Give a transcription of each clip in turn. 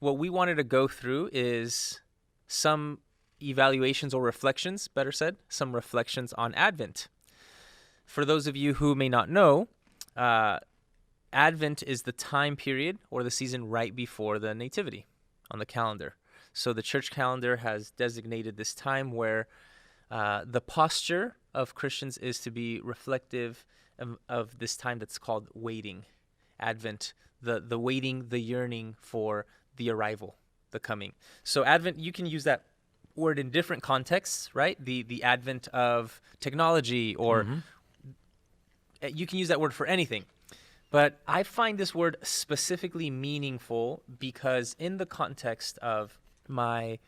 what we wanted to go through is some evaluations or reflections, better said, some reflections on Advent. For those of you who may not know, Advent is the time period or the season right before the Nativity on the calendar. So the church calendar has designated this time where the posture of Christians is to be reflective of this time that's called waiting. Advent, the waiting, the yearning for the arrival, the coming. So Advent, you can use that word in different contexts, right? The advent of technology, or you can use that word for anything. But I find this word specifically meaningful because in the context of my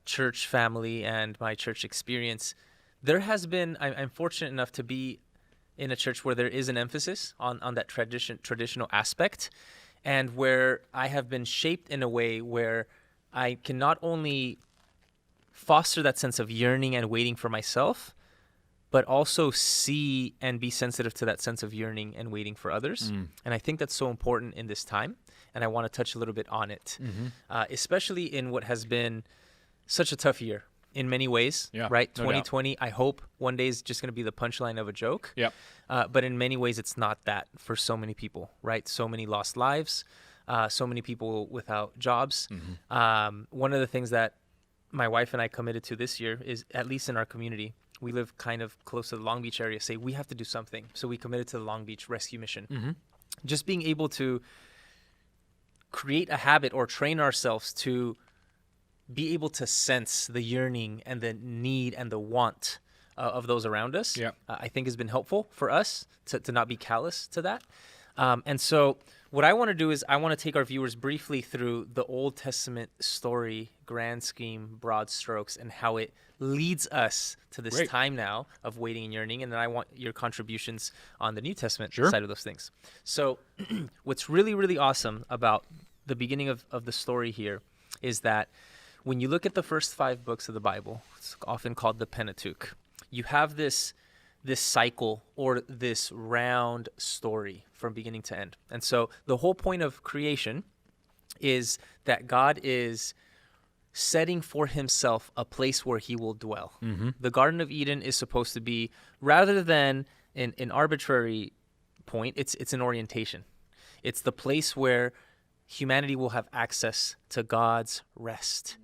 church family and my church experience, there has been, I'm fortunate enough to be in a church where there is an emphasis on that traditional aspect, and where I have been shaped in a way where I can not only foster that sense of yearning and waiting for myself, but also see and be sensitive to that sense of yearning and waiting for others. And I think that's so important in this time, and I want to touch a little bit on it, especially in what has been such a tough year in many ways, right? No 2020, doubt. I hope one day is just going to be the punchline of a joke. Yep. But in many ways, it's not that for so many people, right? So many lost lives, so many people without jobs. One of the things that my wife and I committed to this year is, at least in our community, we live kind of close to the Long Beach area, say we have to do something. So we committed to the Long Beach Rescue Mission. Just being able to create a habit or train ourselves to be able to sense the yearning and the need and the want of those around us, I think has been helpful for us to not be callous to that. And so what I want to do is I want to take our viewers briefly through the Old Testament story, grand scheme, broad strokes, and how it leads us to this time now of waiting and yearning. And then I want your contributions on the New Testament side of those things. So what's really, really awesome about the beginning of the story here is that when you look at the first 5 books of the Bible, it's often called the Pentateuch, you have this cycle or this round story from beginning to end. And so the whole point of creation is that God is setting for himself a place where he will dwell. The Garden of Eden is supposed to be, rather than an arbitrary point, it's an orientation. It's the place where humanity will have access to God's rest.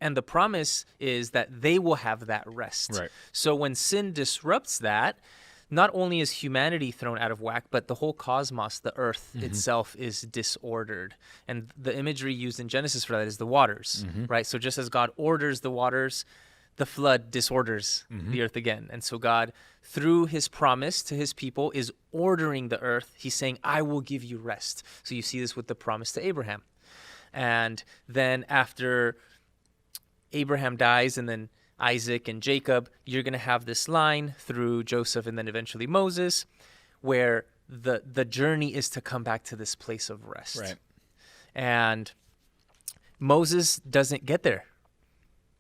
And the promise is that they will have that rest. Right. So when sin disrupts that, not only is humanity thrown out of whack, but the whole cosmos, the earth itself, is disordered. And the imagery used in Genesis for that is the waters, right? So just as God orders the waters, the flood disorders the earth again. And so God, through his promise to his people, is ordering the earth. He's saying, I will give you rest. So you see this with the promise to Abraham. And then after Abraham dies, and then Isaac and Jacob, you're going to have this line through Joseph and then eventually Moses, where the journey is to come back to this place of rest. Right. And Moses doesn't get there.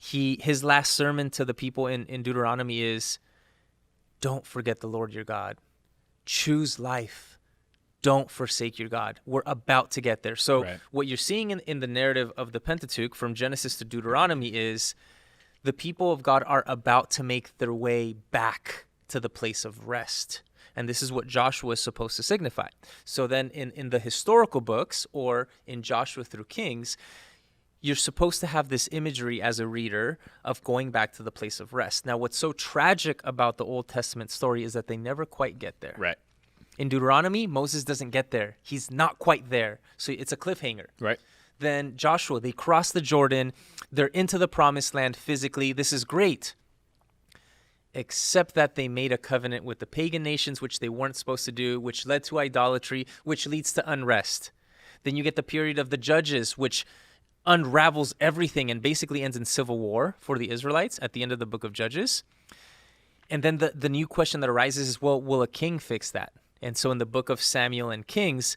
His last sermon to the people in Deuteronomy is, don't forget the Lord your God. Choose life. Don't forsake your God. We're about to get there. So what you're seeing in the narrative of the Pentateuch from Genesis to Deuteronomy is the people of God are about to make their way back to the place of rest. And this is what Joshua is supposed to signify. So then in the historical books, or in Joshua through Kings, you're supposed to have this imagery as a reader of going back to the place of rest. Now, what's so tragic about the Old Testament story is that they never quite get there. Right. In Deuteronomy, Moses doesn't get there. He's not quite there. So it's a cliffhanger. Right. Then Joshua, they cross the Jordan. They're into the promised land physically. This is great. Except that they made a covenant with the pagan nations, which they weren't supposed to do, which led to idolatry, which leads to unrest. Then you get the period of the Judges, which unravels everything and basically ends in civil war for the Israelites at the end of the book of Judges. And then the new question that arises is, well, will a king fix that? And so in the book of Samuel and Kings,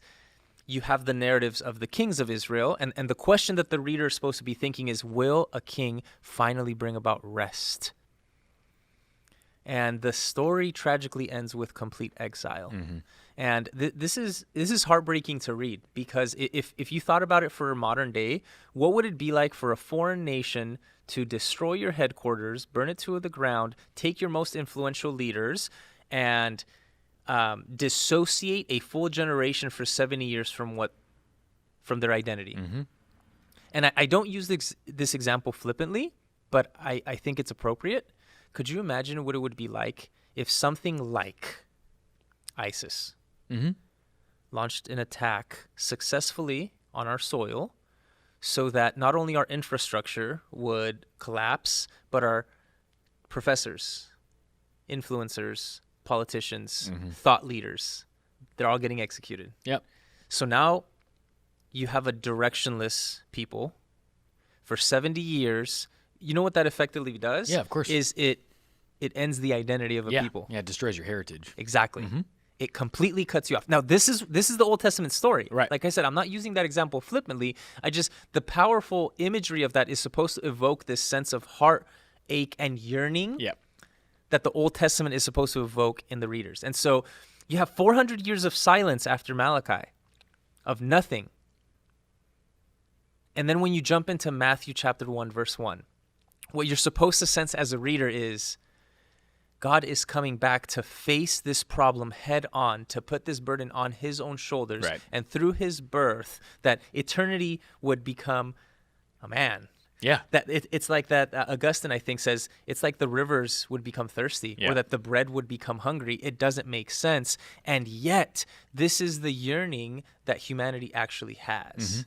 you have the narratives of the kings of Israel. And the question that the reader is supposed to be thinking is, will a king finally bring about rest? And the story tragically ends with complete exile. And this is heartbreaking to read, because if you thought about it for modern day, what would it be like for a foreign nation to destroy your headquarters, burn it to the ground, take your most influential leaders, and dissociate a full generation for 70 years from their identity? Mm-hmm. And I don't use this example flippantly, but I think it's appropriate. Could you imagine what it would be like if something like ISIS Mm-hmm. launched an attack successfully on our soil, so that not only our infrastructure would collapse, but our professors, influencers, politicians, thought leaders, they're all getting executed. Yep. So now you have a directionless people for 70 years. You know what that effectively does? Yeah, of course. Is it ends the identity of a people. Yeah, it destroys your heritage. Exactly. It completely cuts you off. Now, this is the Old Testament story. Right. Like I said, I'm not using that example flippantly. The powerful imagery of that is supposed to evoke this sense of heartache and yearning Yep. that the Old Testament is supposed to evoke in the readers. And so you have 400 years of silence after Malachi, of nothing. And then when you jump into Matthew chapter 1, verse 1, what you're supposed to sense as a reader is God is coming back to face this problem head on, to put this burden on his own shoulders. Right. And through his birth, that eternity would become a man. Yeah. That it's like that Augustine, I think, says it's like the rivers would become thirsty, Yeah. or that the bread would become hungry. It doesn't make sense. And yet, this is the yearning that humanity actually has.